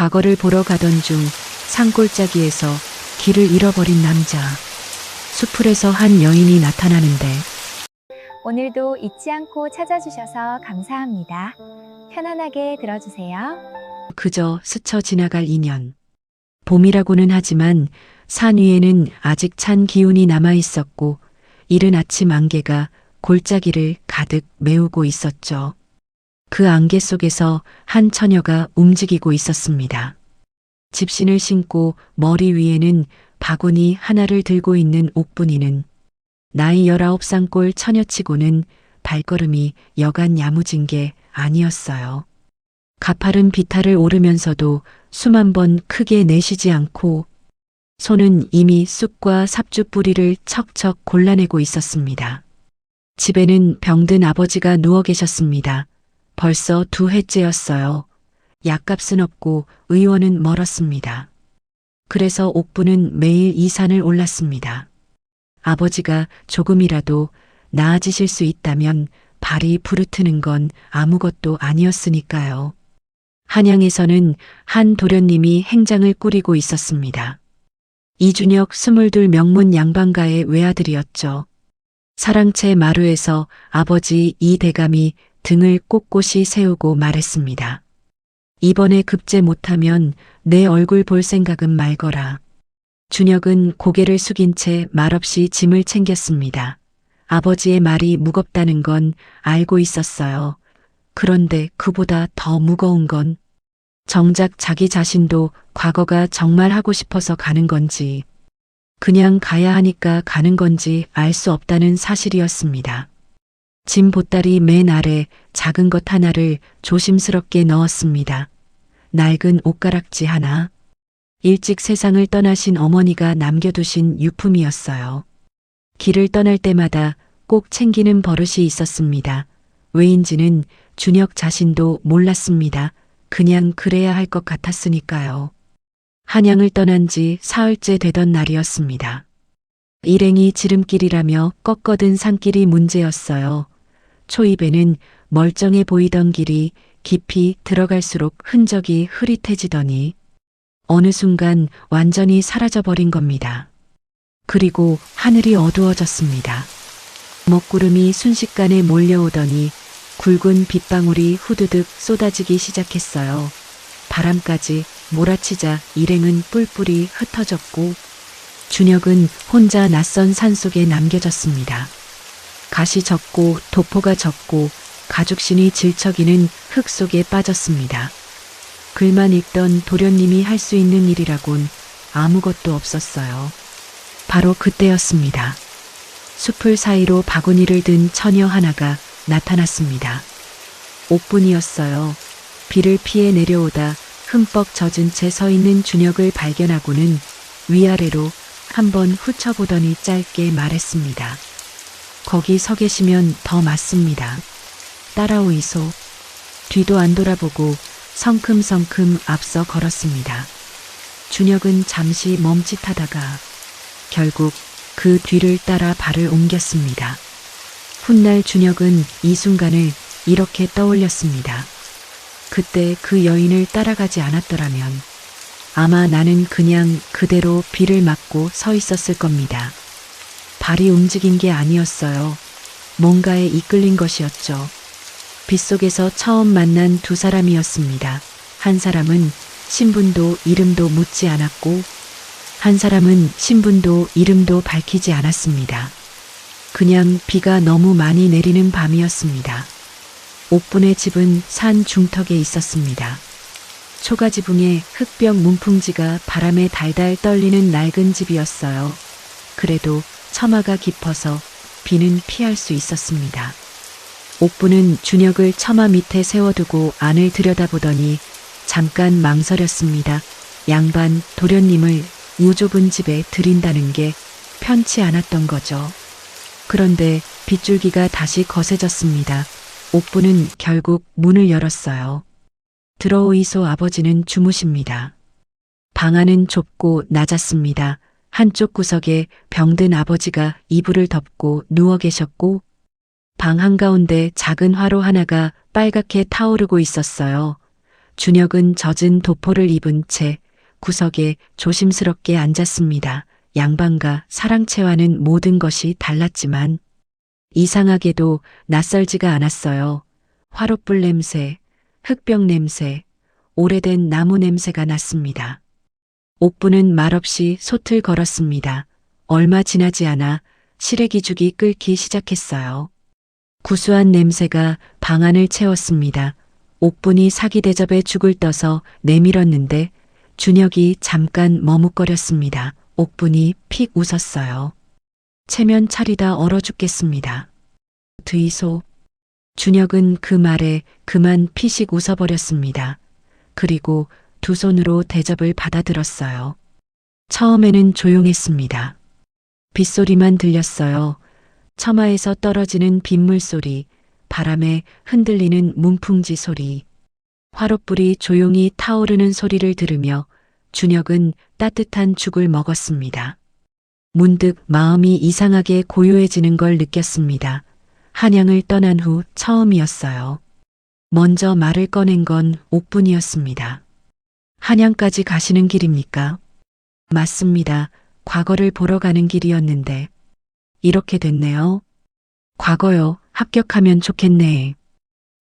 과거를 보러 가던 중 산골짜기에서 길을 잃어버린 남자. 수풀에서 한 여인이 나타나는데 오늘도 잊지 않고 찾아주셔서 감사합니다. 편안하게 들어주세요. 그저 스쳐 지나갈 인연. 봄이라고는 하지만 산 위에는 아직 찬 기운이 남아 있었고 이른 아침 안개가 골짜기를 가득 메우고 있었죠. 그 안개 속에서 한 처녀가 움직이고 있었습니다. 집신을 신고 머리 위에는 바구니 하나를 들고 있는 옥분이는 나이 19쌍꼴 처녀치고는 발걸음이 여간 야무진 게 아니었어요. 가파른 비탈을 오르면서도 수만 번 크게 내쉬지 않고 손은 이미 쑥과 삽주 뿌리를 척척 골라내고 있었습니다. 집에는 병든 아버지가 누워 계셨습니다. 벌써 2해째였어요. 약값은 없고 의원은 멀었습니다. 그래서 옥부는 매일 이 산을 올랐습니다. 아버지가 조금이라도 나아지실 수 있다면 발이 부르트는 건 아무것도 아니었으니까요. 한양에서는 한 도련님이 행장을 꾸리고 있었습니다. 이준혁 22 명문 양반가의 외아들이었죠. 사랑채 마루에서 아버지 이 대감이 등을 꼿꼿이 세우고 말했습니다. 이번에 급제 못하면 내 얼굴 볼 생각은 말거라. 준혁은 고개를 숙인 채 말없이 짐을 챙겼습니다. 아버지의 말이 무겁다는 건 알고 있었어요. 그런데 그보다 더 무거운 건 정작 자기 자신도 과거가 정말 하고 싶어서 가는 건지 그냥 가야 하니까 가는 건지 알 수 없다는 사실이었습니다. 짐 보따리 맨 아래 작은 것 하나를 조심스럽게 넣었습니다. 낡은 옷가락지 하나. 일찍 세상을 떠나신 어머니가 남겨두신 유품이었어요. 길을 떠날 때마다 꼭 챙기는 버릇이 있었습니다. 왜인지는 준혁 자신도 몰랐습니다. 그냥 그래야 할 것 같았으니까요. 한양을 떠난 지 사흘째 되던 날이었습니다. 일행이 지름길이라며 꺾어든 산길이 문제였어요. 초입에는 멀쩡해 보이던 길이 깊이 들어갈수록 흔적이 흐릿해지더니 어느 순간 완전히 사라져버린 겁니다. 그리고 하늘이 어두워졌습니다. 먹구름이 순식간에 몰려오더니 굵은 빗방울이 후두둑 쏟아지기 시작했어요. 바람까지 몰아치자 일행은 뿔뿔이 흩어졌고 준혁은 혼자 낯선 산속에 남겨졌습니다. 가시 젖고 도포가 젖고 가죽신이 질척이는 흙 속에 빠졌습니다. 글만 읽던 도련님이 할 수 있는 일이라곤 아무것도 없었어요. 바로 그때였습니다. 숲을 사이로 바구니를 든 처녀 하나가 나타났습니다. 옥분이었어요. 비를 피해 내려오다 흠뻑 젖은 채 서 있는 준혁을 발견하고는 위아래로 한번 훑어보더니 짧게 말했습니다. 거기 서 계시면 더 맞습니다. 따라오이소. 뒤도 안 돌아보고 성큼성큼 앞서 걸었습니다. 준혁은 잠시 멈칫하다가 결국 그 뒤를 따라 발을 옮겼습니다. 훗날 준혁은 이 순간을 이렇게 떠올렸습니다. 그때 그 여인을 따라가지 않았더라면 아마 나는 그냥 그대로 비를 맞고 서 있었을 겁니다. 발이 움직인 게 아니었어요. 뭔가에 이끌린 것이었죠. 빗속에서 처음 만난 두 사람이었습니다. 한 사람은 신분도 이름도 묻지 않았고 한 사람은 신분도 이름도 밝히지 않았습니다. 그냥 비가 너무 많이 내리는 밤이었습니다. 옥분의 집은 산 중턱에 있었습니다. 초가지붕에 흙벽 문풍지가 바람에 달달 떨리는 낡은 집이었어요. 그래도 처마가 깊어서 비는 피할 수 있었습니다. 옥분은 준혁을 처마 밑에 세워두고 안을 들여다보더니 잠깐 망설였습니다. 양반 도련님을 이 좁은 집에 들인다는 게 편치 않았던 거죠. 그런데 빗줄기가 다시 거세졌습니다. 옥분은 결국 문을 열었어요. 들어오이소. 아버지는 주무십니다. 방 안은 좁고 낮았습니다. 한쪽 구석에 병든 아버지가 이불을 덮고 누워 계셨고 방 한가운데 작은 화로 하나가 빨갛게 타오르고 있었어요. 준혁은 젖은 도포를 입은 채 구석에 조심스럽게 앉았습니다. 양반과 사랑채와는 모든 것이 달랐지만 이상하게도 낯설지가 않았어요. 화롯불 냄새, 흙병 냄새, 오래된 나무 냄새가 났습니다. 옥부는 말없이 솥을 걸었습니다. 얼마 지나지 않아 시래기죽이 끓기 시작했어요. 구수한 냄새가 방 안을 채웠습니다. 옥분이 사기대접에 죽을 떠서 내밀었는데 준혁이 잠깐 머뭇거렸습니다. 옥분이 픽 웃었어요. 체면 차리다 얼어 죽겠습니다. 드이소. 준혁은 그 말에 그만 피식 웃어버렸습니다. 그리고 두 손으로 대접을 받아들었어요. 처음에는 조용했습니다. 빗소리만 들렸어요. 처마에서 떨어지는 빗물 소리, 바람에 흔들리는 문풍지 소리. 화롯불이 조용히 타오르는 소리를 들으며 준혁은 따뜻한 죽을 먹었습니다. 문득 마음이 이상하게 고요해지는 걸 느꼈습니다. 한양을 떠난 후 처음이었어요. 먼저 말을 꺼낸 건 옥분이었습니다. 한양까지 가시는 길입니까? 맞습니다. 과거를 보러 가는 길이었는데 이렇게 됐네요. 과거요. 합격하면 좋겠네.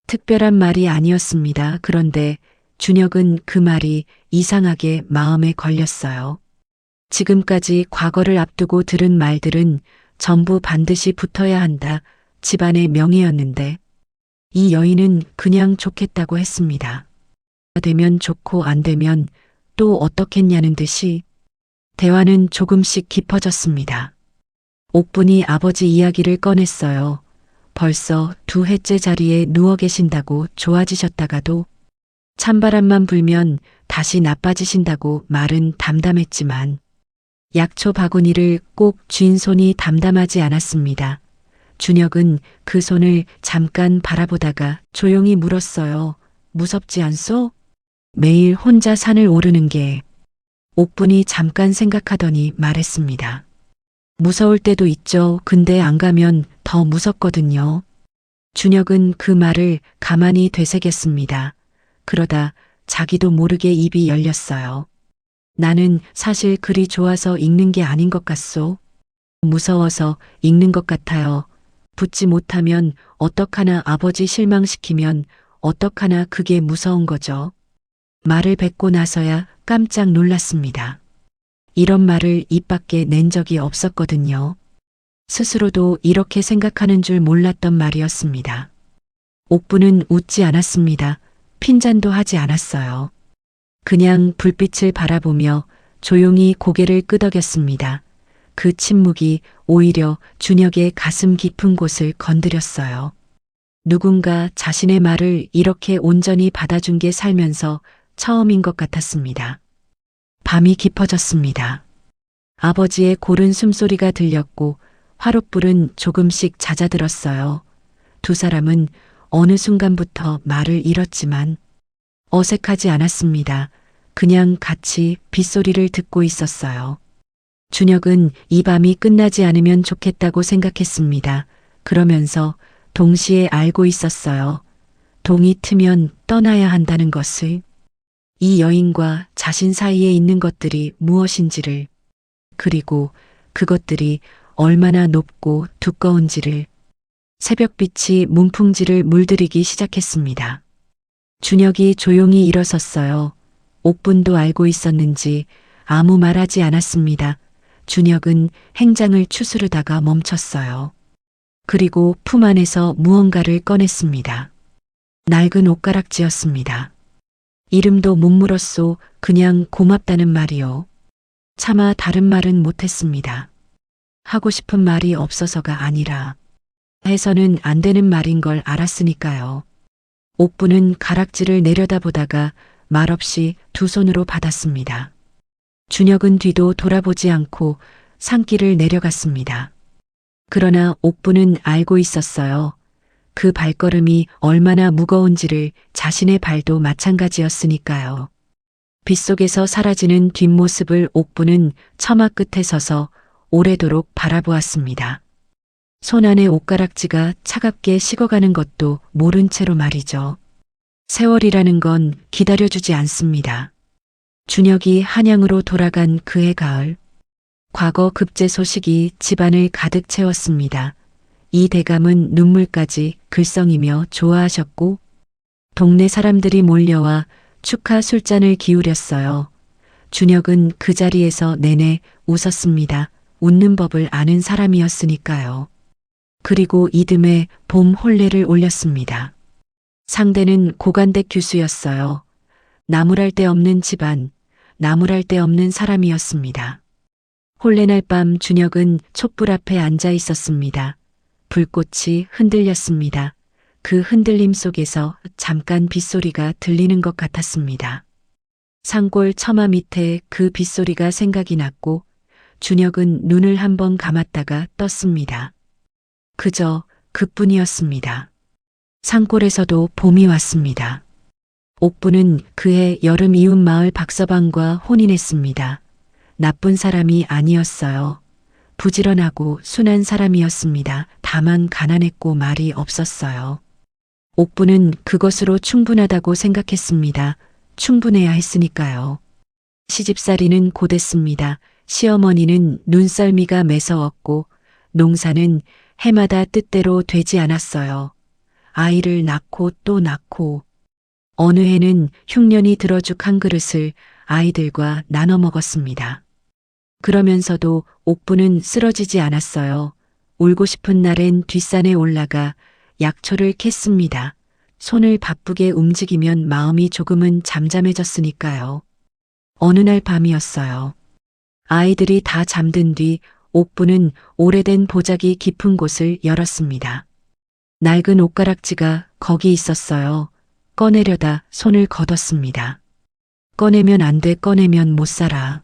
특별한 말이 아니었습니다. 그런데 준혁은 그 말이 이상하게 마음에 걸렸어요. 지금까지 과거를 앞두고 들은 말들은 전부 반드시 붙어야 한다. 집안의 명예였는데 이 여인은 그냥 좋겠다고 했습니다. 되면 좋고 안 되면 또 어떻겠냐는 듯이 대화는 조금씩 깊어졌습니다. 옥분이 아버지 이야기를 꺼냈어요. 벌써 2회째 자리에 누워 계신다고 좋아지셨다가도 찬바람만 불면 다시 나빠지신다고 말은 담담했지만 약초 바구니를 꼭 쥔 손이 담담하지 않았습니다. 준혁은 그 손을 잠깐 바라보다가 조용히 물었어요. 무섭지 않소? 매일 혼자 산을 오르는 게. 옥분이 잠깐 생각하더니 말했습니다. 무서울 때도 있죠. 근데 안 가면 더 무섭거든요. 준혁은 그 말을 가만히 되새겼습니다. 그러다 자기도 모르게 입이 열렸어요. 나는 사실 글이 좋아서 읽는 게 아닌 것 같소. 무서워서 읽는 것 같아요. 붙지 못하면 어떡하나 아버지 실망시키면 어떡하나 그게 무서운 거죠. 말을 뱉고 나서야 깜짝 놀랐습니다. 이런 말을 입 밖에 낸 적이 없었거든요. 스스로도 이렇게 생각하는 줄 몰랐던 말이었습니다. 옥부는 웃지 않았습니다. 핀잔도 하지 않았어요. 그냥 불빛을 바라보며 조용히 고개를 끄덕였습니다. 그 침묵이 오히려 준혁의 가슴 깊은 곳을 건드렸어요. 누군가 자신의 말을 이렇게 온전히 받아준 게 살면서 처음인 것 같았습니다. 밤이 깊어졌습니다. 아버지의 고른 숨소리가 들렸고 화롯불은 조금씩 잦아들었어요. 두 사람은 어느 순간부터 말을 잃었지만 어색하지 않았습니다. 그냥 같이 빗소리를 듣고 있었어요. 준혁은 이 밤이 끝나지 않으면 좋겠다고 생각했습니다. 그러면서 동시에 알고 있었어요. 동이 트면 떠나야 한다는 것을. 이 여인과 자신 사이에 있는 것들이 무엇인지를, 그리고 그것들이 얼마나 높고 두꺼운지를. 새벽빛이 문풍지를 물들이기 시작했습니다. 준혁이 조용히 일어섰어요. 옥분도 알고 있었는지 아무 말하지 않았습니다. 준혁은 행장을 추스르다가 멈췄어요. 그리고 품 안에서 무언가를 꺼냈습니다. 낡은 옷가락지였습니다. 이름도 못 물었소. 그냥 고맙다는 말이요. 차마 다른 말은 못했습니다. 하고 싶은 말이 없어서가 아니라 해서는 안 되는 말인 걸 알았으니까요. 옥부는 가락지를 내려다보다가 말없이 두 손으로 받았습니다. 준혁은 뒤도 돌아보지 않고 산길을 내려갔습니다. 그러나 옥부는 알고 있었어요. 그 발걸음이 얼마나 무거운지를. 자신의 발도 마찬가지였으니까요. 빗속에서 사라지는 뒷모습을 옥부는 처마 끝에 서서 오래도록 바라보았습니다. 손 안의 옷가락지가 차갑게 식어가는 것도 모른 채로 말이죠. 세월이라는 건 기다려주지 않습니다. 준혁이 한양으로 돌아간 그해 가을, 과거 급제 소식이 집안을 가득 채웠습니다. 이 대감은 눈물까지 글썽이며 좋아하셨고, 동네 사람들이 몰려와 축하 술잔을 기울였어요. 준혁은 그 자리에서 내내 웃었습니다. 웃는 법을 아는 사람이었으니까요. 그리고 이듬해 봄 혼례를 올렸습니다. 상대는 고간댁 규수였어요. 나무랄 데 없는 집안, 나무랄 데 없는 사람이었습니다. 혼례날 밤 준혁은 촛불 앞에 앉아 있었습니다. 불꽃이 흔들렸습니다. 그 흔들림 속에서 잠깐 빗소리가 들리는 것 같았습니다. 산골 처마 밑에 그 빗소리가 생각이 났고 준혁은 눈을 한번 감았다가 떴습니다. 그저 그뿐이었습니다. 산골에서도 봄이 왔습니다. 옥부는 그해 여름 이웃 마을 박서방과 혼인했습니다. 나쁜 사람이 아니었어요. 부지런하고 순한 사람이었습니다. 다만 가난했고 말이 없었어요. 옥부는 그것으로 충분하다고 생각했습니다. 충분해야 했으니까요. 시집살이는 고됐습니다. 시어머니는 눈썰미가 매서웠고 농사는 해마다 뜻대로 되지 않았어요. 아이를 낳고 또 낳고 어느 해는 흉년이 들어 죽 한 그릇을 아이들과 나눠 먹었습니다. 그러면서도 옥부는 쓰러지지 않았어요. 울고 싶은 날엔 뒷산에 올라가 약초를 캤습니다. 손을 바쁘게 움직이면 마음이 조금은 잠잠해졌으니까요. 어느 날 밤이었어요. 아이들이 다 잠든 뒤 옥부는 오래된 보자기 깊은 곳을 열었습니다. 낡은 옷가락지가 거기 있었어요. 꺼내려다 손을 걷었습니다. 꺼내면 안 돼, 꺼내면 못 살아.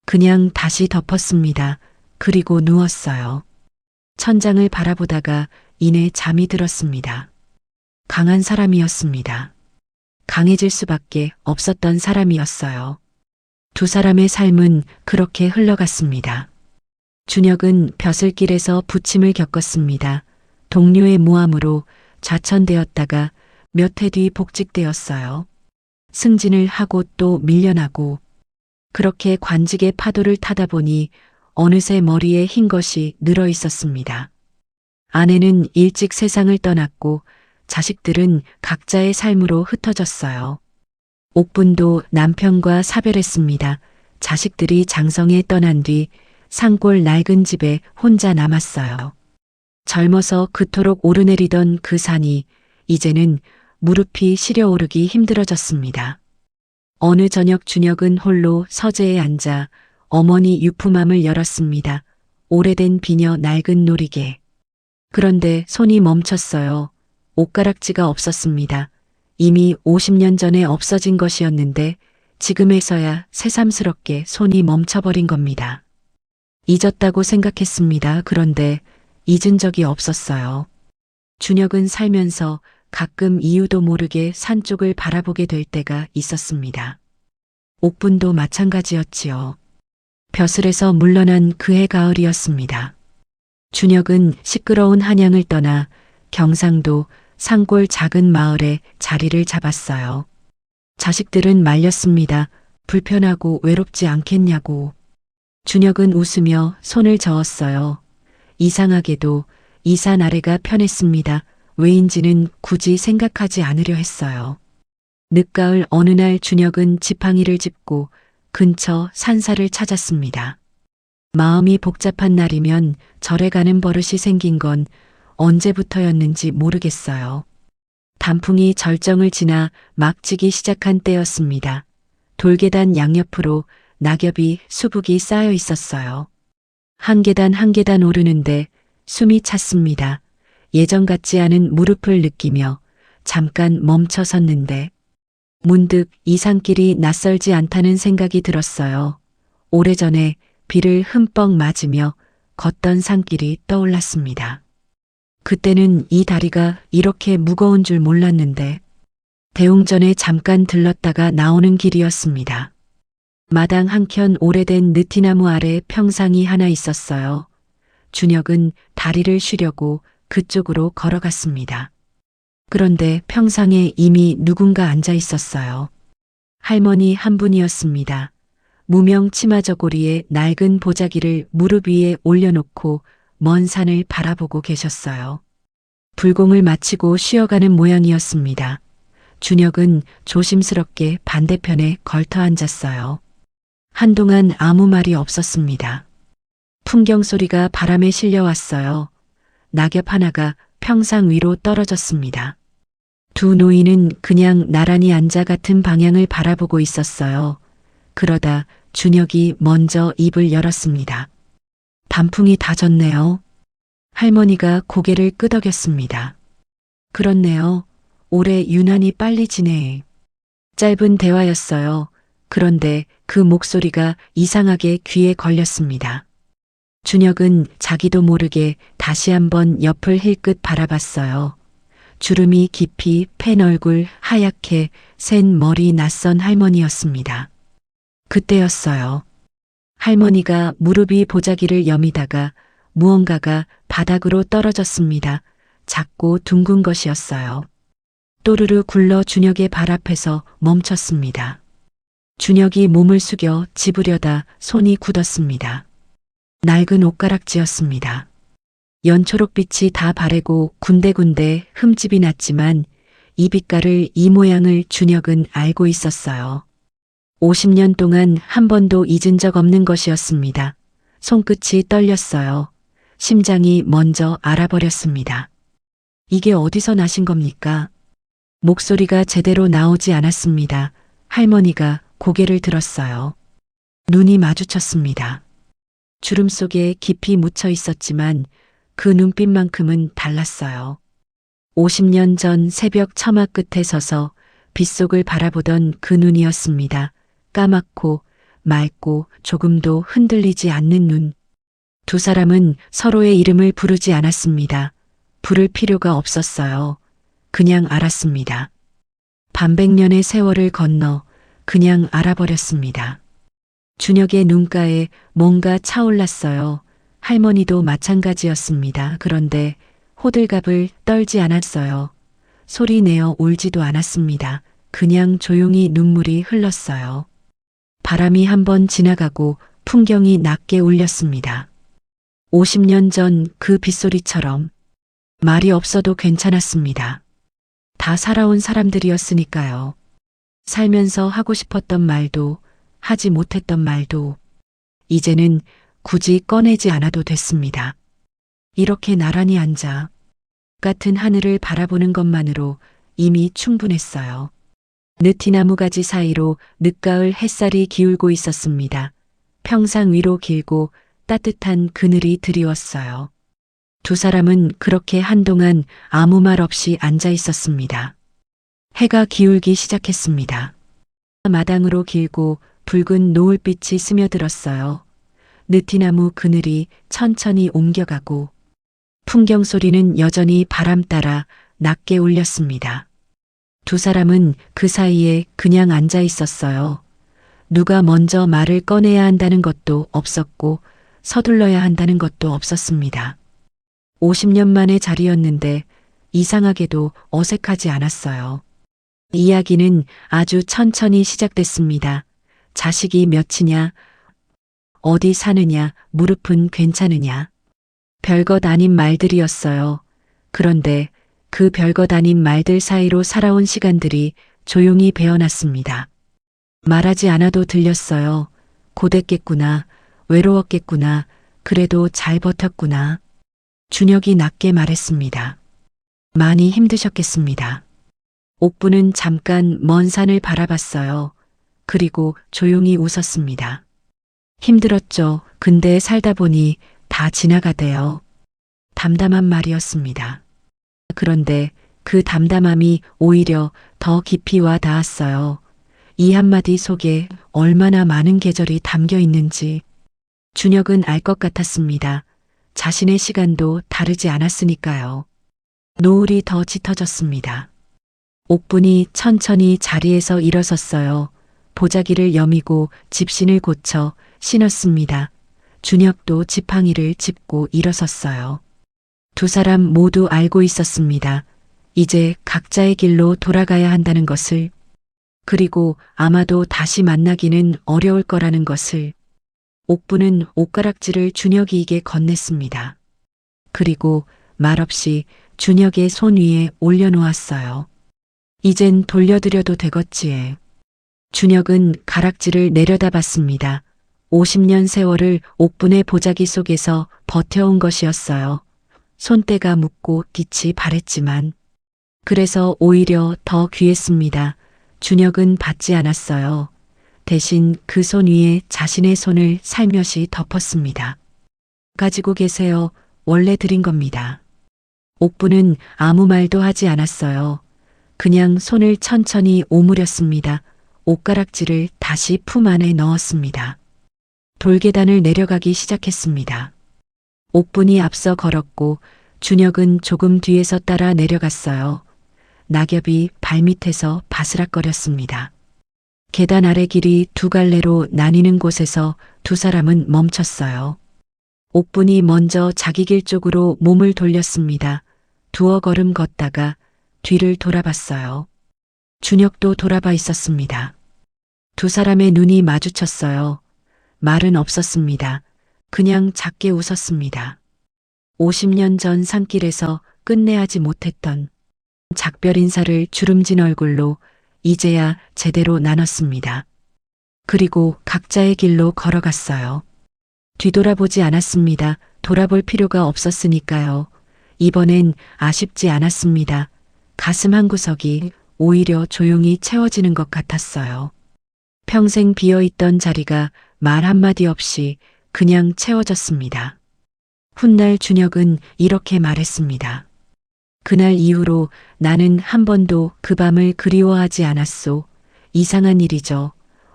그냥 다시 덮었습니다. 그리고 누웠어요. 천장을 바라보다가 이내 잠이 들었습니다. 강한 사람이었습니다. 강해질 수밖에 없었던 사람이었어요. 두 사람의 삶은 그렇게 흘러갔습니다. 준혁은 벼슬길에서 부침을 겪었습니다. 동료의 모함으로 좌천되었다가 몇 해 뒤 복직되었어요. 승진을 하고 또 밀려나고 그렇게 관직의 파도를 타다 보니 어느새 머리에 흰 것이 늘어 있었습니다. 아내는 일찍 세상을 떠났고 자식들은 각자의 삶으로 흩어졌어요. 옥분도 남편과 사별했습니다. 자식들이 장성에 떠난 뒤 산골 낡은 집에 혼자 남았어요. 젊어서 그토록 오르내리던 그 산이 이제는 무릎이 시려오르기 힘들어졌습니다. 어느 저녁 준혁은 홀로 서재에 앉아 어머니 유품함을 열었습니다. 오래된 비녀 낡은 놀이개. 그런데 손이 멈췄어요. 옷가락지가 없었습니다. 이미 50년 전에 없어진 것이었는데 지금에서야 새삼스럽게 손이 멈춰버린 겁니다. 잊었다고 생각했습니다. 그런데 잊은 적이 없었어요. 준혁은 살면서 가끔 이유도 모르게 산 쪽을 바라보게 될 때가 있었습니다. 옥분도 마찬가지였지요. 벼슬에서 물러난 그해 가을이었습니다. 준혁은 시끄러운 한양을 떠나 경상도 산골 작은 마을에 자리를 잡았어요. 자식들은 말렸습니다. 불편하고 외롭지 않겠냐고. 준혁은 웃으며 손을 저었어요. 이상하게도 이 산 아래가 편했습니다. 왜인지는 굳이 생각하지 않으려 했어요. 늦가을 어느 날 준혁은 지팡이를 짚고 근처 산사를 찾았습니다. 마음이 복잡한 날이면 절에 가는 버릇이 생긴 건 언제부터였는지 모르겠어요. 단풍이 절정을 지나 막 지기 시작한 때였습니다. 돌계단 양옆으로 낙엽이 수북이 쌓여 있었어요. 한 계단 한 계단 오르는데 숨이 찼습니다. 예전 같지 않은 무릎을 느끼며 잠깐 멈춰 섰는데 문득 이 산길이 낯설지 않다는 생각이 들었어요. 오래전에 비를 흠뻑 맞으며 걷던 산길이 떠올랐습니다. 그때는 이 다리가 이렇게 무거운 줄 몰랐는데 대웅전에 잠깐 들렀다가 나오는 길이었습니다. 마당 한켠 오래된 느티나무 아래 평상이 하나 있었어요. 준혁은 다리를 쉬려고 그쪽으로 걸어갔습니다. 그런데 평상에 이미 누군가 앉아 있었어요. 할머니 한 분이었습니다. 무명 치마 저고리에 낡은 보자기를 무릎 위에 올려놓고 먼 산을 바라보고 계셨어요. 불공을 마치고 쉬어가는 모양이었습니다. 준혁은 조심스럽게 반대편에 걸터 앉았어요. 한동안 아무 말이 없었습니다. 풍경 소리가 바람에 실려왔어요. 낙엽 하나가 평상 위로 떨어졌습니다. 두 노인은 그냥 나란히 앉아 같은 방향을 바라보고 있었어요. 그러다 준혁이 먼저 입을 열었습니다. 단풍이 다 졌네요. 할머니가 고개를 끄덕였습니다. 그렇네요. 올해 유난히 빨리 지네. 짧은 대화였어요. 그런데 그 목소리가 이상하게 귀에 걸렸습니다. 준혁은 자기도 모르게 다시 한번 옆을 힐끗 바라봤어요. 주름이 깊이 팬 얼굴, 하얗게 센 머리, 낯선 할머니였습니다. 그때였어요. 할머니가 무릎이 보자기를 여미다가 무언가가 바닥으로 떨어졌습니다. 작고 둥근 것이었어요. 또르르 굴러 준혁의 발 앞에서 멈췄습니다. 준혁이 몸을 숙여 집으려다 손이 굳었습니다. 낡은 옷가락지였습니다. 연초록빛이 다 바래고 군데군데 흠집이 났지만 이 빛깔을, 이 모양을 준혁은 알고 있었어요. 50년 동안 한 번도 잊은 적 없는 것이었습니다. 손끝이 떨렸어요. 심장이 먼저 알아버렸습니다. 이게 어디서 나신 겁니까? 목소리가 제대로 나오지 않았습니다. 할머니가 고개를 들었어요. 눈이 마주쳤습니다. 주름 속에 깊이 묻혀 있었지만 그 눈빛만큼은 달랐어요. 50년 전 새벽 처마 끝에 서서 빗속을 바라보던 그 눈이었습니다. 까맣고 맑고 조금도 흔들리지 않는 눈. 두 사람은 서로의 이름을 부르지 않았습니다. 부를 필요가 없었어요. 그냥 알았습니다. 반백년의 세월을 건너 그냥 알아버렸습니다. 준혁의 눈가에 뭔가 차올랐어요. 할머니도 마찬가지였습니다. 그런데 호들갑을 떨지 않았어요. 소리 내어 울지도 않았습니다. 그냥 조용히 눈물이 흘렀어요. 바람이 한번 지나가고 풍경이 낮게 울렸습니다. 50년 전 그 빗소리처럼 말이 없어도 괜찮았습니다. 다 살아온 사람들이었으니까요. 살면서 하고 싶었던 말도 하지 못했던 말도 이제는 굳이 꺼내지 않아도 됐습니다. 이렇게 나란히 앉아 같은 하늘을 바라보는 것만으로 이미 충분했어요. 느티나무 가지 사이로 늦가을 햇살이 기울고 있었습니다. 평상 위로 길고 따뜻한 그늘이 드리웠어요. 두 사람은 그렇게 한동안 아무 말 없이 앉아 있었습니다. 해가 기울기 시작했습니다. 마당으로 길고 붉은 노을빛이 스며들었어요. 느티나무 그늘이 천천히 옮겨가고 풍경 소리는 여전히 바람 따라 낮게 울렸습니다. 두 사람은 그 사이에 그냥 앉아 있었어요. 누가 먼저 말을 꺼내야 한다는 것도 없었고 서둘러야 한다는 것도 없었습니다. 50년 만의 자리였는데 이상하게도 어색하지 않았어요. 이야기는 아주 천천히 시작됐습니다. 자식이 몇이냐, 어디 사느냐, 무릎은 괜찮으냐. 별것 아닌 말들이었어요. 그런데 그 별것 아닌 말들 사이로 살아온 시간들이 조용히 배어났습니다. 말하지 않아도 들렸어요. 고됐겠구나, 외로웠겠구나, 그래도 잘 버텼구나. 준혁이 낮게 말했습니다. 많이 힘드셨겠습니다. 옥부는 잠깐 먼 산을 바라봤어요. 그리고 조용히 웃었습니다. 힘들었죠. 근데 살다 보니 다 지나가대요. 담담한 말이었습니다. 그런데 그 담담함이 오히려 더 깊이 와 닿았어요. 이 한마디 속에 얼마나 많은 계절이 담겨 있는지 준혁은 알 것 같았습니다. 자신의 시간도 다르지 않았으니까요. 노을이 더 짙어졌습니다. 옥분이 천천히 자리에서 일어섰어요. 보자기를 여미고 집신을 고쳐 신었습니다. 준혁도 지팡이를 짚고 일어섰어요. 두 사람 모두 알고 있었습니다. 이제 각자의 길로 돌아가야 한다는 것을, 그리고 아마도 다시 만나기는 어려울 거라는 것을. 옥부는 옷가락질을 준혁이에게 건넸습니다. 그리고 말없이 준혁의 손 위에 올려놓았어요. 이젠 돌려드려도 되겠지에. 준혁은 가락지를 내려다봤습니다. 50년 세월을 옥분의 보자기 속에서 버텨온 것이었어요. 손때가 묻고 빛이 바랬지만. 그래서 오히려 더 귀했습니다. 준혁은 받지 않았어요. 대신 그 손 위에 자신의 손을 살며시 덮었습니다. 가지고 계세요. 원래 드린 겁니다. 옥부는 아무 말도 하지 않았어요. 그냥 손을 천천히 오므렸습니다. 옷가락지를 다시 품 안에 넣었습니다. 돌계단을 내려가기 시작했습니다. 옥분이 앞서 걸었고 준혁은 조금 뒤에서 따라 내려갔어요. 낙엽이 발밑에서 바스락거렸습니다. 계단 아래 길이 두 갈래로 나뉘는 곳에서 두 사람은 멈췄어요. 옥분이 먼저 자기 길 쪽으로 몸을 돌렸습니다. 두어 걸음 걷다가 뒤를 돌아봤어요. 준혁도 돌아봐 있었습니다. 두 사람의 눈이 마주쳤어요. 말은 없었습니다. 그냥 작게 웃었습니다. 50년 전 산길에서 끝내하지 못했던 작별 인사를 주름진 얼굴로 이제야 제대로 나눴습니다. 그리고 각자의 길로 걸어갔어요. 뒤돌아보지 않았습니다. 돌아볼 필요가 없었으니까요. 이번엔 아쉽지 않았습니다. 가슴 한구석이 오히려 조용히 채워지는 것 같았어요. 평생 비어있던 자리가 말 한마디 없이 그냥 채워졌습니다. 훗날 준혁은 이렇게 말했습니다. 그날 이후로 나는 한 번도 그 밤을 그리워하지 않았소. 이상한 일이죠.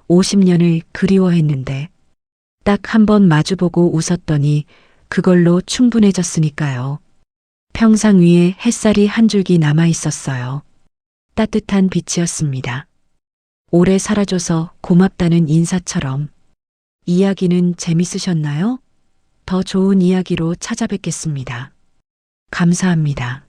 50년을 그리워했는데 딱 한 번 마주보고 웃었더니 그걸로 충분해졌으니까요. 평상 위에 햇살이 한 줄기 남아 있었어요. 따뜻한 빛이었습니다. 오래 살아줘서 고맙다는 인사처럼. 이야기는 재밌으셨나요? 더 좋은 이야기로 찾아뵙겠습니다. 감사합니다.